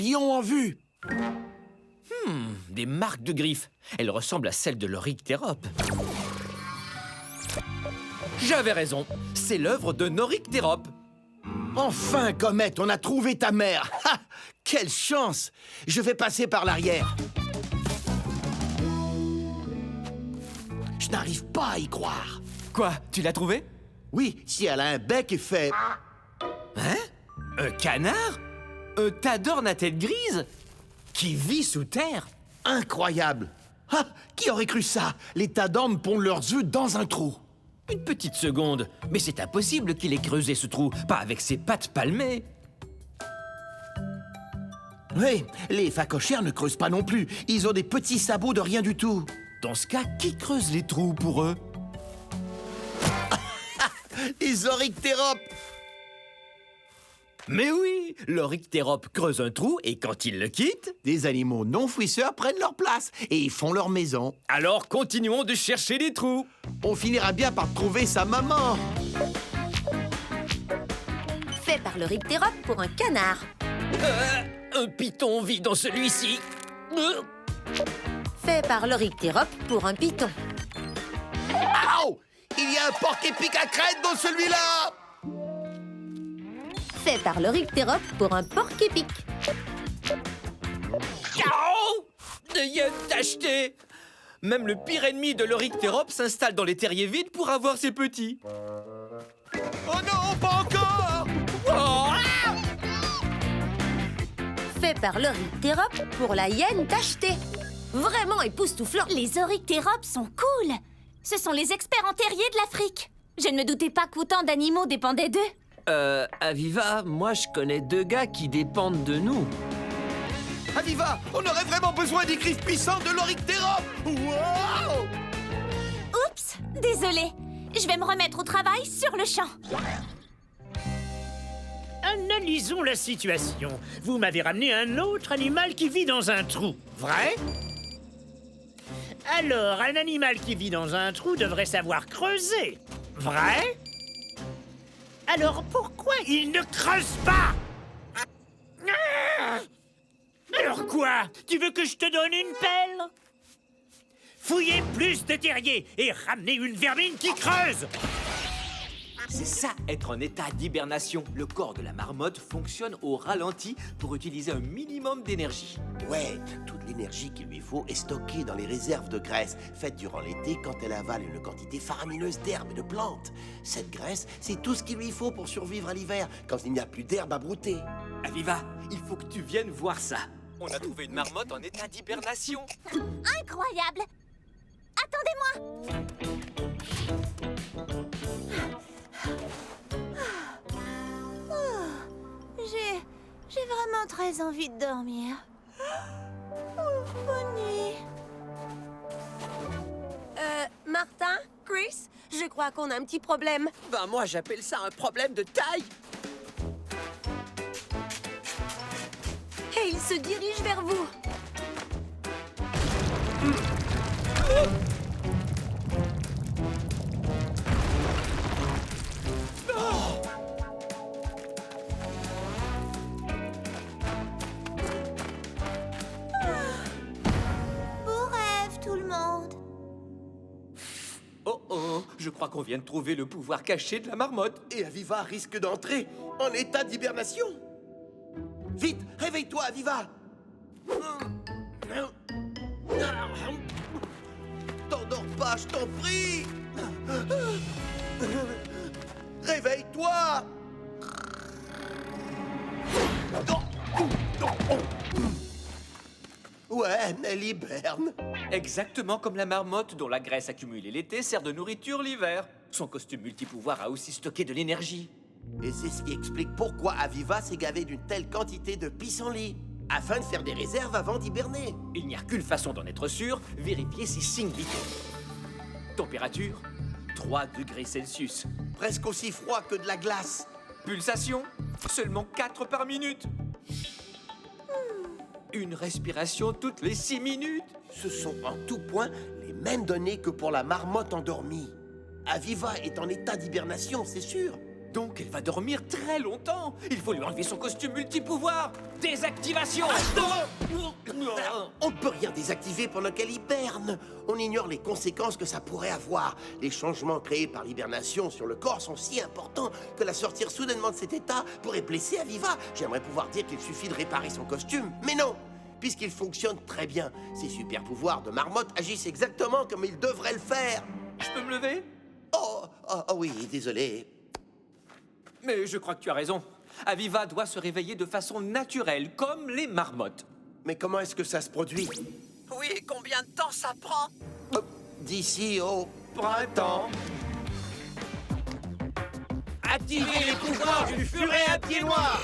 lion en vue. Des marques de griffes. Elles ressemblent à celles de l'Oryctérope. J'avais raison. C'est l'œuvre de Noryctérope. Enfin, Comète, on a trouvé ta mère. Ha! Quelle chance! Je vais passer par l'arrière. Je n'arrive pas à y croire. Quoi? Tu l'as trouvé? Oui, si elle a un bec et fait... Hein? Un canard? Un tadorne à tête grise? Qui vit sous terre? Incroyable! Ah, qui aurait cru ça? Les tadornes pondent leurs œufs dans un trou. Une petite seconde. Mais c'est impossible qu'il ait creusé ce trou. Pas avec ses pattes palmées. Oui, les phacochères ne creusent pas non plus. Ils ont des petits sabots de rien du tout. Dans ce cas, qui creuse les trous pour eux? Les Oryctéropes! Mais oui, l'Oryctérope creuse un trou et quand il le quitte... Des animaux non fouisseurs prennent leur place et ils font leur maison. Alors continuons de chercher les trous. On finira bien par trouver sa maman. Fait par l'Oryctérope pour un canard. Un python vit dans celui-ci. Fait par l'Oryctérope pour un python. Aouh! Il y a un porc-épic à crête dans celui-là! Fait par l'Oryctérope pour un porc-épic. Ciao! De hyène tachetée. Même le pire ennemi de l'Oryctérope s'installe dans les terriers vides pour avoir ses petits. Oh non, pas encore! Oh! Fait par l'Oryctérope pour la hyène tachetée. Vraiment époustouflant. Les Oryctéropes sont cool. Ce sont les experts en terrier de l'Afrique. Je ne me doutais pas qu'autant d'animaux dépendaient d'eux. Aviva, moi je connais 2 gars qui dépendent de nous. Aviva, on aurait vraiment besoin des griffes puissantes de l'Oryctérope! Wow! Oups, désolée. Je vais me remettre au travail sur le champ. Analysons la situation. Vous m'avez ramené un autre animal qui vit dans un trou, vrai? Alors, un animal qui vit dans un trou devrait savoir creuser, vrai? Alors pourquoi il ne creuse pas? Alors quoi? Tu veux que je te donne une pelle? Fouillez plus de terriers et ramenez une vermine qui creuse! C'est ça, être en état d'hibernation. Le corps de la marmotte fonctionne au ralenti pour utiliser un minimum d'énergie. Ouais, toute l'énergie qu'il lui faut est stockée dans les réserves de graisse, faites durant l'été quand elle avale une quantité faramineuse d'herbes et de plantes. Cette graisse, c'est tout ce qu'il lui faut pour survivre à l'hiver, quand il n'y a plus d'herbe à brouter. Aviva, il faut que tu viennes voir ça. On a trouvé une marmotte en état d'hibernation. Incroyable. Attendez-moi. J'ai vraiment très envie de dormir. Bonne nuit. Martin, Chris, je crois qu'on a un petit problème. Ben moi, j'appelle ça un problème de taille. Et il se dirige vers vous. Beau rêve, tout le monde. Oh oh, je crois qu'on vient de trouver le pouvoir caché de la marmotte. Et Aviva risque d'entrer en état d'hibernation. Vite, réveille-toi, Aviva! T'endors pas, je t'en prie! Réveille-toi! Ouais, elle hiberne. Exactement comme la marmotte dont la graisse accumulée l'été sert de nourriture l'hiver. Son costume multipouvoir a aussi stocké de l'énergie. Et c'est ce qui explique pourquoi Aviva s'est gavée d'une telle quantité de pissenlit, afin de faire des réserves avant d'hiberner. Il n'y a qu'une façon d'en être sûr, vérifier ses signes vitaux. Température, 3 degrés Celsius. Presque aussi froid que de la glace. Pulsation, seulement 4 par minute. Une respiration toutes les 6 minutes. Ce sont en tout point les mêmes données que pour la marmotte endormie. Aviva est en état d'hibernation, c'est sûr. Donc elle va dormir très longtemps. Il faut lui enlever son costume multipouvoir. Désactivation. On peut rien désactiver pendant qu'elle hiberne. On ignore les conséquences que ça pourrait avoir. Les changements créés par l'hibernation sur le corps sont si importants que la sortir soudainement de cet état pourrait blesser Aviva. J'aimerais pouvoir dire qu'il suffit de réparer son costume, mais non, puisqu'il fonctionne très bien. Ses super pouvoirs de marmotte agissent exactement comme ils devraient le faire. Je peux me lever? Oh oui, désolé. Mais je crois que tu as raison. Aviva doit se réveiller de façon naturelle, comme les marmottes. Mais comment est-ce que ça se produit? Oui, et combien de temps ça prend? D'ici au Printemps. Activez les pouvoirs du furet à pied noir.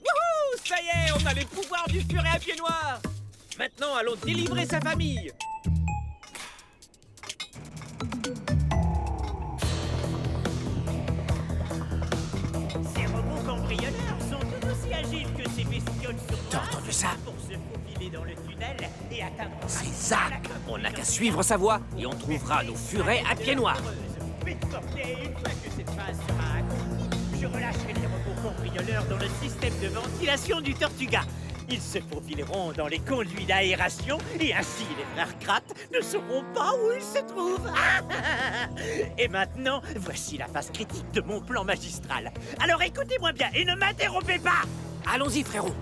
Wouhou! Ça y est, on a les pouvoirs du furet à pied noir. Maintenant, allons délivrer sa famille. Ces robots cambrioleurs sont tout aussi agiles que ces bestioles sournoises. T'as entendu ça? Pour se faufiler dans le tunnel et atteindre... C'est Zack. On n'a qu'à suivre sa voie et on trouvera nos furets à pied noir. Vite sortez, une fois que cette phase sera accomplie, je relâcherai les robots cambrioleurs dans le système de ventilation du Tortuga. Ils se faufileront dans les conduits d'aération et ainsi les frères Kratt ne sauront pas où ils se trouvent. Et maintenant, voici la phase critique de mon plan magistral. Alors écoutez-moi bien et ne m'interrompez pas. Allons-y, frérot.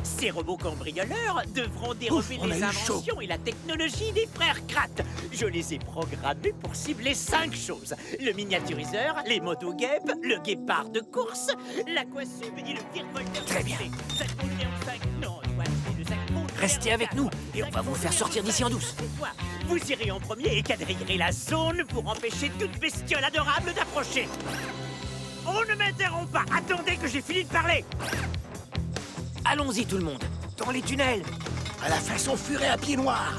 Ces robots cambrioleurs devront dérober les inventions et la technologie des frères Kratt. Je les ai programmés pour cibler 5 choses. Le miniaturiseur, les motoguêpes, le guépard de course, l'aquasub et le virevolteur. Très bien. Restez avec nous et on va vous faire sortir d'ici en douce. Vous irez en premier et quadrillerez la zone pour empêcher toute bestiole adorable d'approcher. On ne m'interrompt pas. Attendez que j'ai fini de parler. Allons-y tout le monde, dans les tunnels. À la façon furet à pied noir.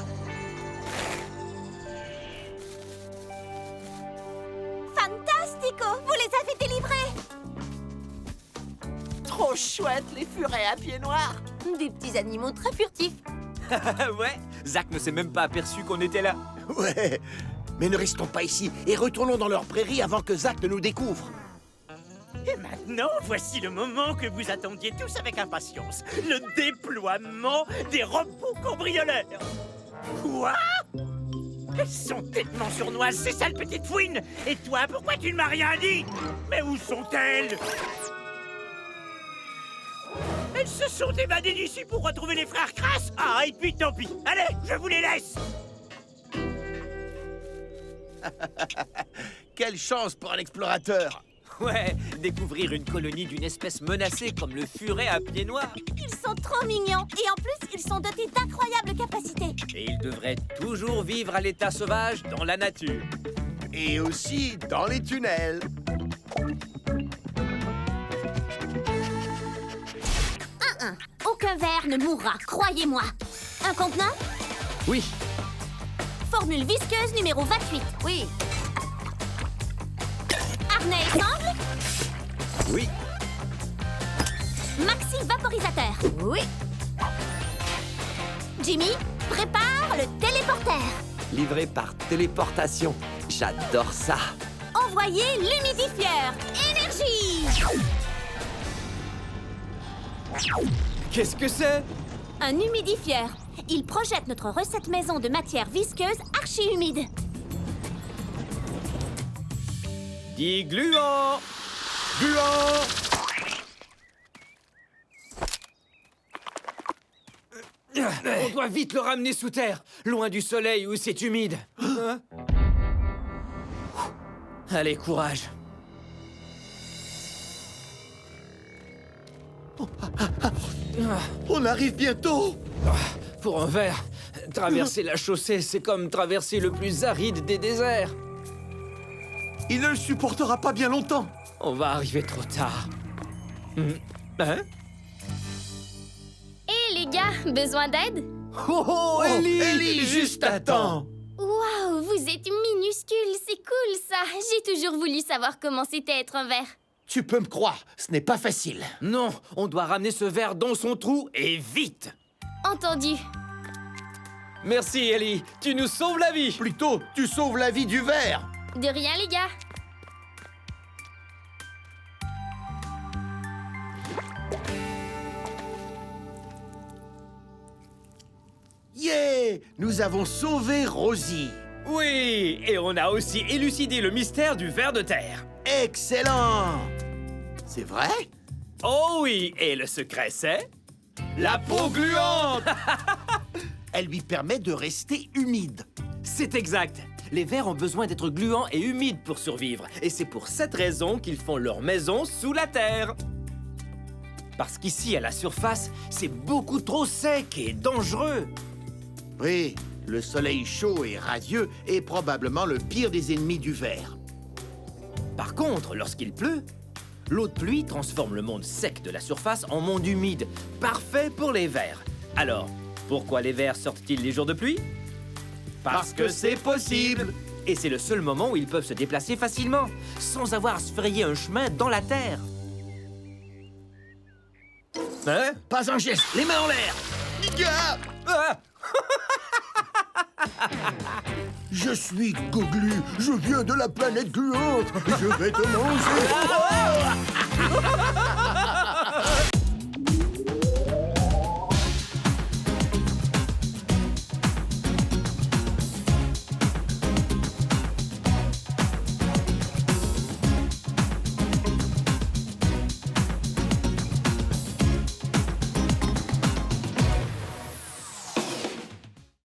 Fantastico! Vous les avez délivrés! Trop chouette, les furets à pieds noirs. Des petits animaux très furtifs. Ouais, Zack ne s'est même pas aperçu qu'on était là. Ouais. Mais ne restons pas ici et retournons dans leur prairie avant que Zack ne nous découvre. Et maintenant, voici le moment que vous attendiez tous avec impatience. Le déploiement des robots cambrioleurs. Quoi? Elles sont tellement sournoises, ces sales petites fouines. Et toi, pourquoi tu ne m'as rien dit? Mais où sont-elles? Elles se sont évadées d'ici pour retrouver les frères Crass. Ah, et puis tant pis. Allez, je vous les laisse. Quelle chance pour un explorateur. Ouais, découvrir une colonie d'une espèce menacée comme le furet à pied noir. Ils sont trop mignons et en plus, ils sont dotés d'incroyables capacités. Et ils devraient toujours vivre à l'état sauvage dans la nature. Et aussi dans les tunnels. Aucun ver ne mourra, croyez-moi. Un contenant? Oui, Formule visqueuse numéro 28. Oui. Harnais et sangle? oui. Maxi vaporisateur. Oui. Jimmy, prépare le téléporteur. Livré par téléportation. J'adore ça. Envoyez l'humidifieur. Énergie! Qu'est-ce que c'est? Un humidifieur. Il projette notre recette maison de matière visqueuse archi-humide. Dis gluant. Gluant. On doit vite le ramener sous terre, loin du soleil où c'est humide. Hein? Allez, courage. On arrive bientôt. Pour un ver, traverser la chaussée, c'est comme traverser le plus aride des déserts. Il ne le supportera pas bien longtemps. On va arriver trop tard. Hein? Hé les gars, besoin d'aide? Oh, Ellie, juste à temps. Waouh, vous êtes minuscules, c'est cool ça. J'ai toujours voulu savoir comment c'était être un ver. Tu peux me croire, ce n'est pas facile. Non, on doit ramener ce ver dans son trou et vite. Entendu. Merci, Ellie. Tu nous sauves la vie. Plutôt, tu sauves la vie du ver. De rien, les gars. Yeah! Nous avons sauvé Rosie. Oui, et on a aussi élucidé le mystère du ver de terre. Excellent! C'est vrai? Oh oui, et le secret c'est... la peau gluante. Elle lui permet de rester humide. C'est exact. Les vers ont besoin d'être gluants et humides pour survivre. Et c'est pour cette raison qu'ils font leur maison sous la terre. Parce qu'ici, à la surface, c'est beaucoup trop sec et dangereux. Oui, le soleil chaud et radieux est probablement le pire des ennemis du ver. Par contre, lorsqu'il pleut, l'eau de pluie transforme le monde sec de la surface en monde humide, parfait pour les vers. Alors, pourquoi les vers sortent-ils les jours de pluie? Parce que c'est possible. Et c'est le seul moment où ils peuvent se déplacer facilement, sans avoir à se frayer un chemin dans la terre. Hein? Pas un geste, les mains en l'air! Gars! Ah! Je suis Goglu, je viens de la planète gluante, je vais te manger!